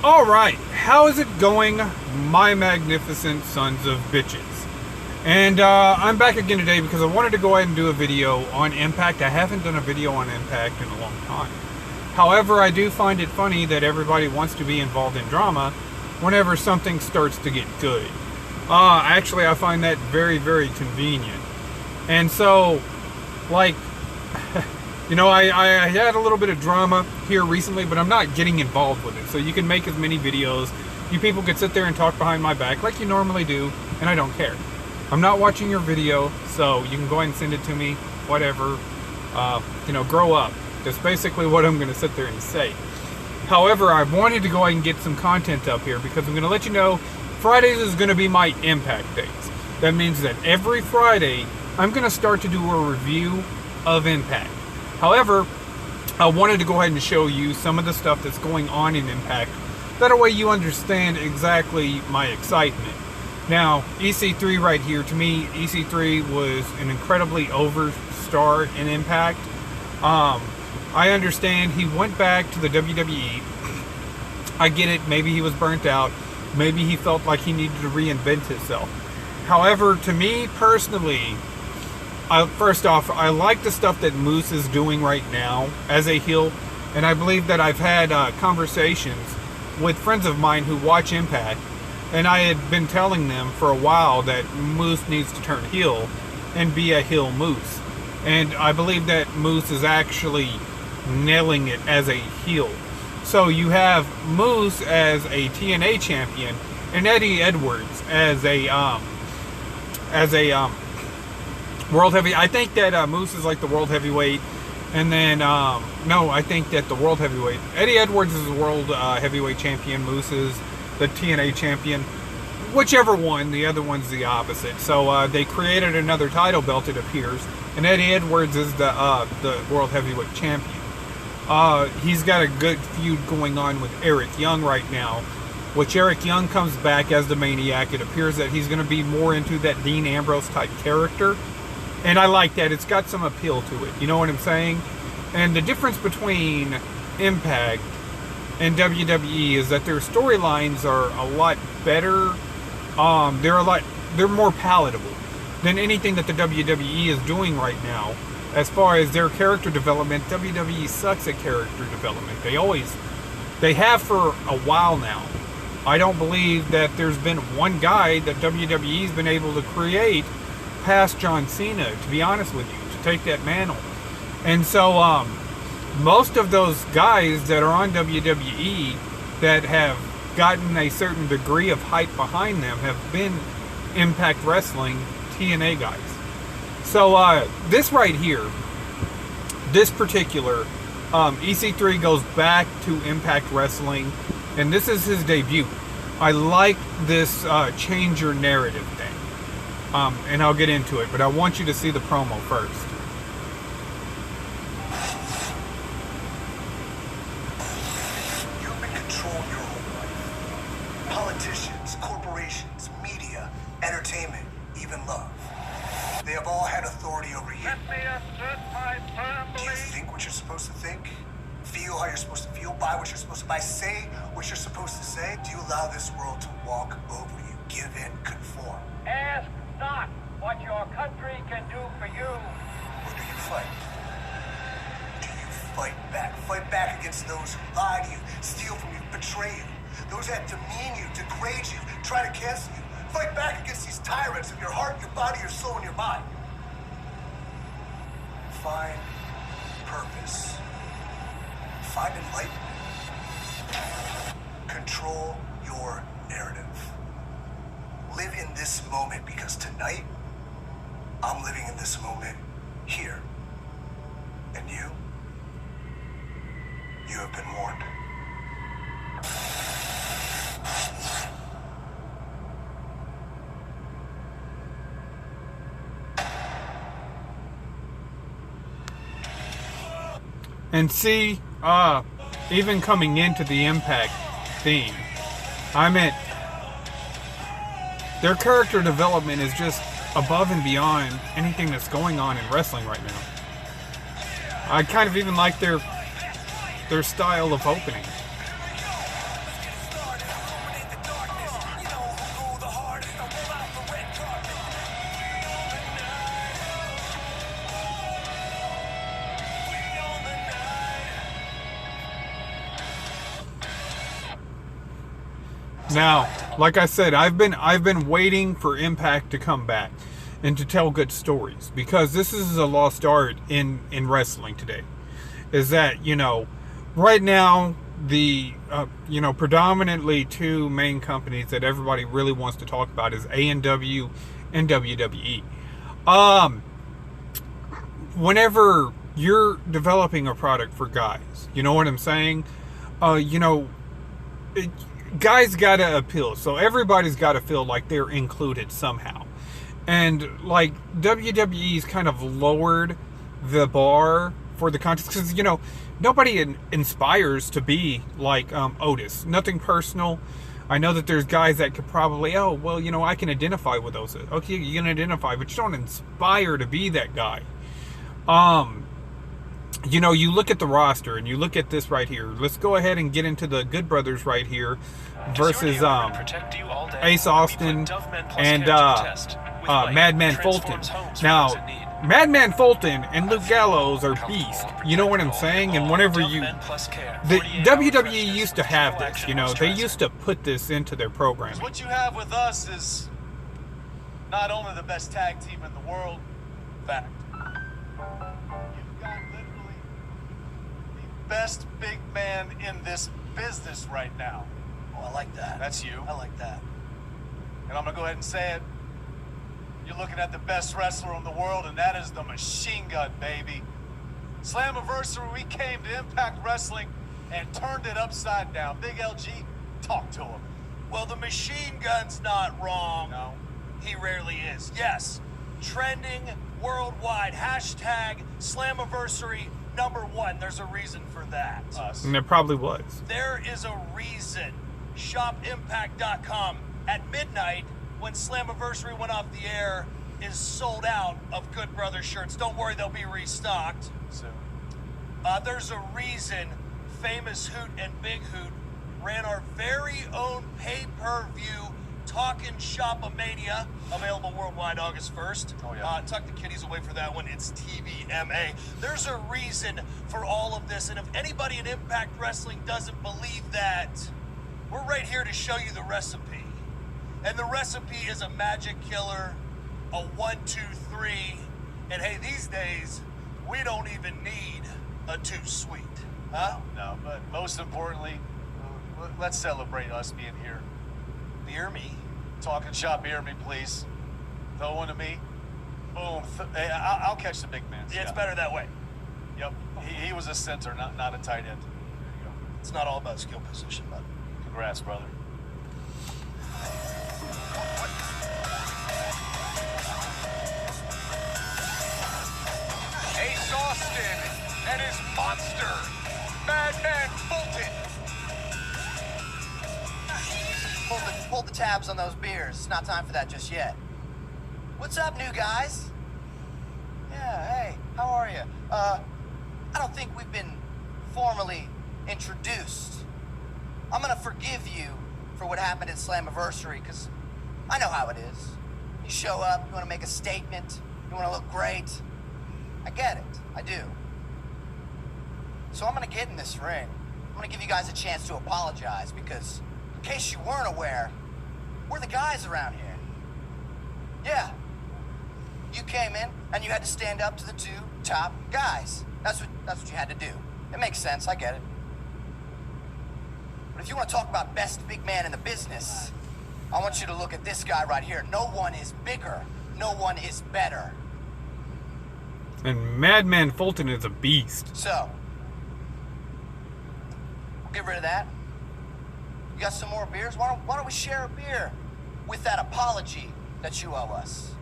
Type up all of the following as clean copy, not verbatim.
Alright, how is it going, my magnificent sons of bitches? And I'm back again today because I wanted to go ahead and do a video on Impact. I haven't done a video on Impact in a long time. However, I do find it funny that everybody wants to be involved in drama whenever something starts to get good. Actually, I find that very, very convenient. And so, like, you know, I had a little bit of drama here recently, but I'm not getting involved with it. So you can make as many videos. You people could sit there and talk behind my back like you normally do, and I don't care. I'm not watching your video, so you can go ahead and send it to me, whatever. You know, grow up. That's basically what I'm going to sit there and say. However, I wanted to go ahead and get some content up here because I'm going to let you know Fridays is going to be my Impact days. That means that every Friday, I'm going to start to do a review of Impact. However, I wanted to go ahead and show you some of the stuff that's going on in Impact. That way you understand exactly my excitement. Now, EC3 right here, to me, EC3 was an incredibly over star in Impact. I understand he went back to the WWE. I get it, maybe he was burnt out. Maybe he felt like he needed to reinvent himself. However, to me personally, first off, I like the stuff that Moose is doing right now as a heel. And I believe that I've had conversations with friends of mine who watch Impact. And I had been telling them for a while that Moose needs to turn heel and be a heel Moose. And I believe that Moose is actually nailing it as a heel. So you have Moose as a TNA champion and Eddie Edwards as a world heavy. I think that Moose is like the world heavyweight, and then no, I think that the world heavyweight. Eddie Edwards is the world heavyweight champion. Moose is the TNA champion. Whichever one, the other one's the opposite. So they created another title belt, it appears, and Eddie Edwards is the world heavyweight champion. He's got a good feud going on with Eric Young right now, which Eric Young comes back as the Maniac. It appears that he's going to be more into that Dean Ambrose type character. And I like that. It's got some appeal to it. You know what I'm saying? And the difference between Impact and WWE is that their storylines are a lot better. They're more palatable than anything that the WWE is doing right now. As far as their character development, WWE sucks at character development. They have for a while now. I don't believe that there's been one guy that WWE's been able to create past John Cena, to be honest with you, to take that mantle. And so most of those guys that are on WWE that have gotten a certain degree of hype behind them have been Impact Wrestling TNA guys. So this right here, this particular EC3 goes back to Impact Wrestling, and this is his debut. I like this change your narrative thing. And I'll get into it, but I want you to see the promo first. You've been controlled your whole life. Politicians, corporations, media, entertainment, even love. They have all had authority over you. Let me assert my firm Do you belief. think what you're supposed to think? Feel how you're supposed to feel? Buy what you're supposed to buy? Say what you're supposed to say? Do you allow this world to walk over you? Give in, conform? Ask not what your country can do for you. Or do you fight? Do you fight back? Fight back against those who lie to you, steal from you, betray you. Those that demean you, degrade you, try to cancel you. Fight back against these tyrants of your heart, your body, your soul, and your mind. Find purpose. Find enlightenment. Control your narrative. Live in this moment, because tonight, I'm living in this moment here. And you have been warned. And see, even coming into the Impact theme, I meant their character development is just above and beyond anything that's going on in wrestling right now. I kind of even like their style of opening. Now, like I said, I've been waiting for Impact to come back and to tell good stories, because this is a lost art in wrestling today. Is that, you know, right now the you know, predominantly two main companies that everybody really wants to talk about is A&W and WWE. Whenever you're developing a product for guys, you know what I'm saying? You know, guys gotta appeal, so everybody's gotta feel like they're included somehow. And like WWE's kind of lowered the bar for the contest, because, you know, nobody inspires to be like Otis. Nothing personal. I know that there's guys that could probably, oh, well, you know, I can identify with those. Okay, you can identify, but you don't inspire to be that guy. You know, you look at the roster and you look at this right here. Let's go ahead and get into the Good Brothers right here versus Ace Austin and Madman Fulton. Now, Madman Fulton and Luke Gallows are beasts. You know what I'm saying? And whenever the WWE used to have this, you know, they used to put this into their programming. What you have with us is not only the best tag team in the world, in fact, you've got literally the best big man in this business right now. Oh, I like that. That's you. I like that. And I'm gonna go ahead and say it. You're looking at the best wrestler in the world, and that is the Machine Gun, baby. Slammiversary, we came to Impact Wrestling and turned it upside down. Big LG, talk to him. Well, the Machine Gun's not wrong. No. He rarely is. Yes, trending worldwide. Hashtag Slammiversary #1. There's a reason for that. Us. And there probably was. There is a reason. ShopImpact.com at midnight, when Slammiversary went off the air, is sold out of Good Brothers shirts. Don't worry, they'll be restocked Soon. There's a reason Famous Hoot and Big Hoot ran our very own pay-per-view Talkin' Shop-A-Mania, available worldwide August 1st. Oh, yeah. Tuck the kiddies away for that one. It's TVMA. There's a reason for all of this, and if anybody in Impact Wrestling doesn't believe that, we're right here to show you the recipe. And the recipe is a magic killer, a 1, 2, 3, and hey, these days, we don't even need a too sweet. Huh? No, but most importantly, let's celebrate us being here. Beer me. Talking shop, beer me, please. Throw one to me. Boom. Hey, I'll catch the big man. It's better that way. Yep. He was a center, not a tight end. There you go. It's not all about skill position, bud. Congrats, brother. Ace Austin and his monster, Madman Fulton. Pull the tabs on those beers. It's not time for that just yet. What's up, new guys? Yeah, hey, how are you? I don't think we've been formally introduced. I'm gonna forgive you for what happened at Slammiversary, because I know how it is. You show up, you wanna make a statement, you wanna look great. I get it, I do. So I'm gonna get in this ring. I'm gonna give you guys a chance to apologize, because in case you weren't aware, we're the guys around here. Yeah. You came in and you had to stand up to the two top guys. That's what you had to do. It makes sense, I get it. But if you want to talk about best big man in the business, I want you to look at this guy right here. No one is bigger. No one is better. And Madman Fulton is a beast. So, we'll get rid of that. You got some more beers? Why don't we share a beer with that apology that you owe us?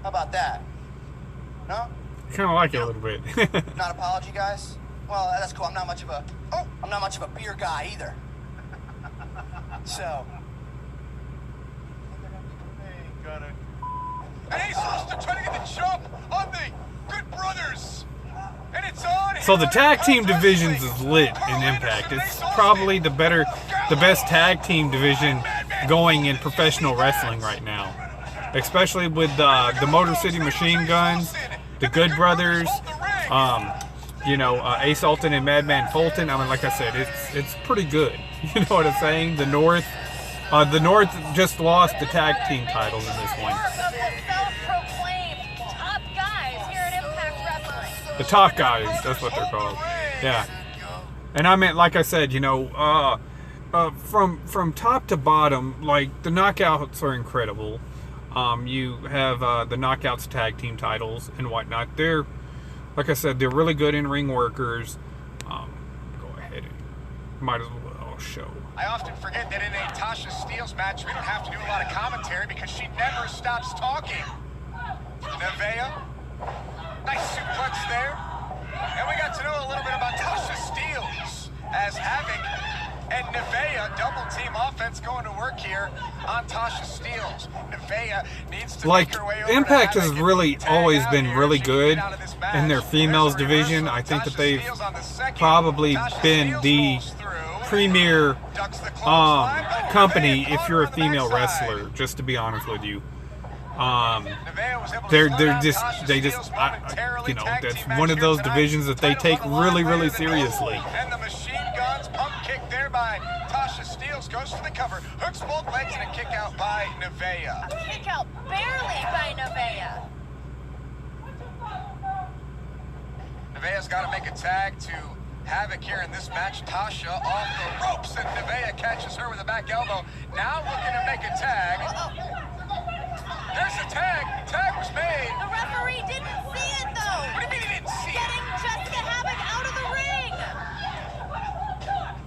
How about that? No? Kind of like it a little bit. Not apology, guys? Well, that's cool. I'm not much of a beer guy either. So, And Ace Austin trying to get the jump on the Good Brothers. And it's on. So the tag team divisions is lit in Impact. It's probably the best tag team division going in professional wrestling right now. Especially with the Motor City Machine Guns, the Good Brothers, you know, Ace Austin and Madman Fulton. I mean, like I said, it's pretty good. You know what I'm saying? The North, The North just lost the tag team titles in this one. Self-proclaimed top guys here at Impact Wrestling. The top guys, that's what they're called. Yeah. And I meant, like I said, you know, from top to bottom, like, the knockouts are incredible. You have the knockouts tag team titles and whatnot. They're, like I said, they're really good in-ring workers. Go ahead and might as well show. I often forget that in a Tasha Steele's match, we don't have to do a lot of commentary because she never stops talking. Nevaeh, nice suplex there. And we got to know a little bit about Tasha Steele as Havoc and Nevaeh double team offense going to work here on Tasha Steele. Nevaeh needs to Like, make her way over Impact to has Havoc really and tag always out been here. really She can good get out of this match. in their females There's a division. reversal. I think that Tasha they've Steele's on the second. probably Tasha been Steele the rolls through. premier Ducks the clothesline. Oh, company Nevaeh if caught you're her a on the female backside. wrestler, just to be honest with you. Nevaeh was able to They're slow down just Tasha they just Steele's I, momentarily. you know, Tag that's team match one of here those tonight. divisions that they Titles take on the line really later really than seriously. And the machine guns pump kick there by Tasha Steele goes for the cover, hooks both legs and a kick out by Nevaeh. A kick out barely by Nevaeh. Nevaeh's got to make a tag to Havoc here in this match. Tasha off the ropes and Nevaeh catches her with a back elbow. Now looking to make a tag. There's the tag. Tag was made. The referee didn't see it though. What do you mean he didn't see it? Getting Jessica Havoc out of the ring.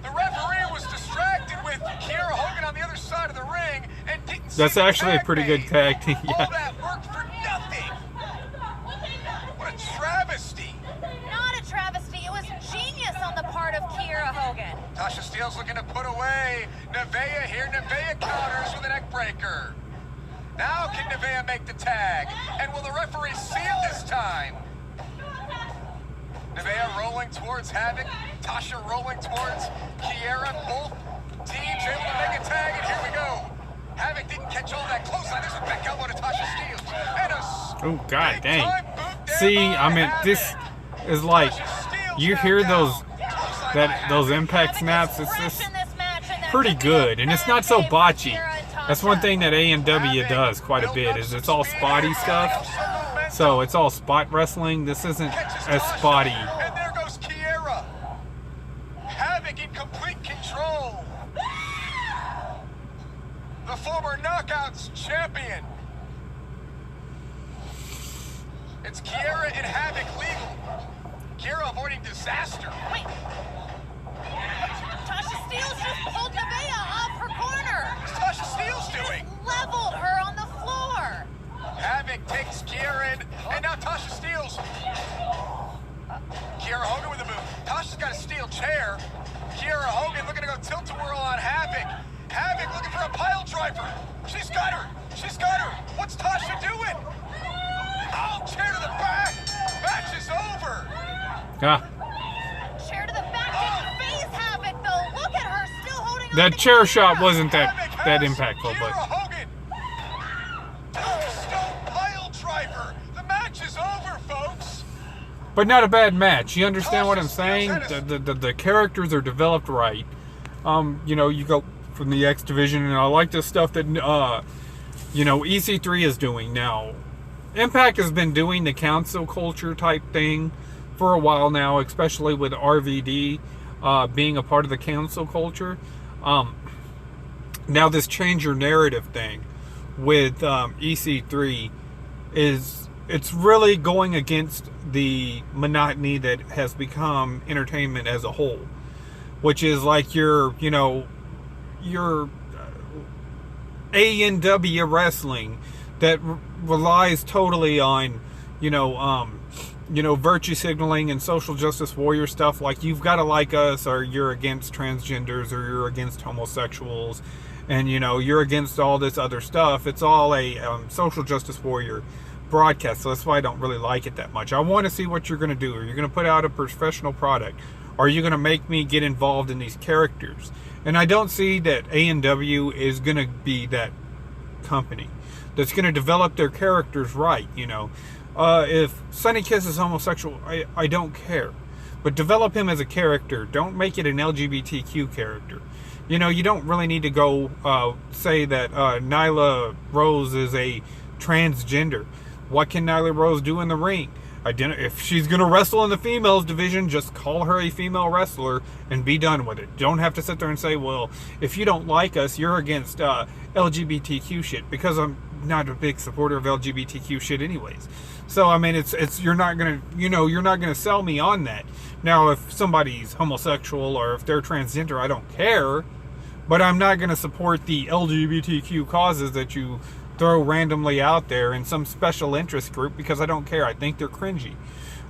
The referee was distracted with Kiera Hogan on the other side of the ring and didn't see That's the actually a tag pretty made. good tag team. All Yeah. that work for nothing. What a travesty. Not a travesty. It was genius on the part of Kiera Hogan. Tasha Steele's looking to put away Nevaeh here. Nevaeh counters with a neck breaker. Now can Nevaeh make the tag? And will the referee see it this time? Nevaeh rolling towards Havoc. Tasha rolling towards Kiera. Both teams able to make a tag, and here we go. Havoc didn't catch all that close. This is back elbow to Tasha Steele. And a Oh god dang. big-time boot there See, by I mean, this Havoc. is like, Tasha Steele's you now hear down. those Clothesline that by those Havoc. impact Havoc snaps. is It's fresh just in this match, and that pretty could be a good, and it's not so bad day for botchy. Kiera and That's one Tasha. thing that A&W does quite a bit, is it's all spotty stuff. So it's all spot wrestling. This isn't as spotty. And there goes Kiera. Havoc in complete control. The former Knockouts champion. It's Kiera and Havoc legal. Kiera avoiding disaster. Wait. Tasha Steele just pulled Nevaeh off her corner. What's Tasha Steele's doing? Leveled her on the floor. Havoc takes Kiera in, and now Tasha Steele's. Kiera Hogan with the move. Tasha's got a steel chair. Kiera Hogan looking to go tilt-a-whirl on Havoc. Havoc looking for a pile driver. She's got her. She's got her. What's Tasha doing? Oh, chair to the back. Match is over. Ah, Chair to the back didn't phase Havoc though. Look at her still holding on that to chair Kiera. shot wasn't that Havoc has impactful, Kiera but Hogan. Tombstone pile driver. The match is over, folks. not a bad match. You understand what I'm saying? The characters are developed right. You know, you go from the X division, and I like the stuff that you know, EC3 is doing now. Impact has been doing the council culture type thing for a while now, especially with RVD being a part of the council culture. Now this change your narrative thing with EC3 it's really going against the monotony that has become entertainment as a whole, which is like your A&W wrestling that relies totally on virtue signaling and social justice warrior stuff, like you've got to like us, or you're against transgenders, or you're against homosexuals, and you're against all this other stuff. It's all a social justice warrior broadcast, so that's why I don't really like it that much. I want to see what you're going to do. Are you going to put out a professional product? Are you going to make me get involved in these characters? And I don't see that A&W is going to be that company that's going to develop their characters right. If Sonny Kiss is homosexual, I don't care, but develop him as a character. Don't make it an LGBTQ character. You know, you don't really need to go say that Nyla Rose is a transgender. What can Nyla Rose do in the ring? If she's going to wrestle in the females division, just call her a female wrestler and be done with it. Don't have to sit there and say, well, if you don't like us, you're against LGBTQ shit, because I'm not a big supporter of LGBTQ shit anyways. So, I mean, you're not going to, you're not going to sell me on that. Now, if somebody's homosexual or if they're transgender, I don't care, but I'm not going to support the LGBTQ causes that you throw randomly out there in some special interest group, because I don't care. I think they're cringy.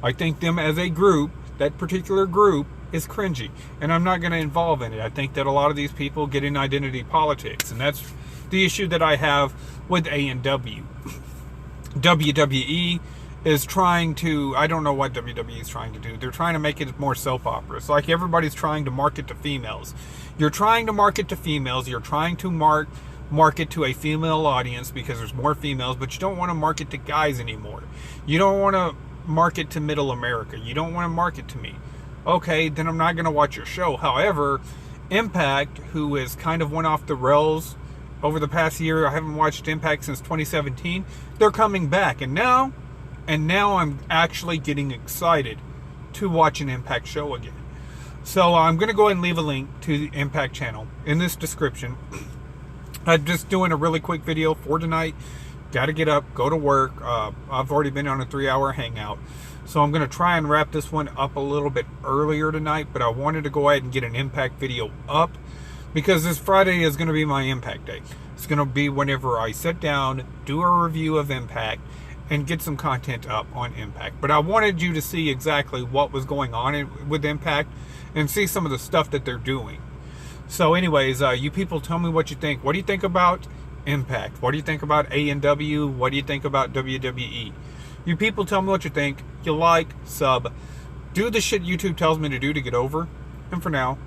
I think them as a group, that particular group, is cringy, and I'm not going to involve in it. I think that a lot of these people get in identity politics, and that's the issue that I have with A&W. WWE is trying to, I don't know what WWE is trying to do. They're trying to make it more soap opera. It's like everybody's trying to market to females. You're trying to market to females. You're trying to market to a female audience because there's more females, but you don't want to market to guys anymore. You don't want to market to middle America. You don't want to market to me. Okay, then I'm not going to watch your show. However, Impact, who has kind of went off the rails over the past year, I haven't watched Impact since 2017, they're coming back. And now I'm actually getting excited to watch an Impact show again. So I'm going to go ahead and leave a link to the Impact channel in this description. I'm just doing a really quick video for tonight. Got to get up, go to work. I've already been on a 3-hour hangout. So I'm going to try and wrap this one up a little bit earlier tonight. But I wanted to go ahead and get an Impact video up, because this Friday is going to be my Impact day. It's going to be whenever I sit down, do a review of Impact, and get some content up on Impact. But I wanted you to see exactly what was going on with Impact and see some of the stuff that they're doing. So anyways, you people tell me what you think. What do you think about Impact? What do you think about A&W? What do you think about WWE? You people tell me what you think. You like, sub, do the shit YouTube tells me to do to get over. And for now,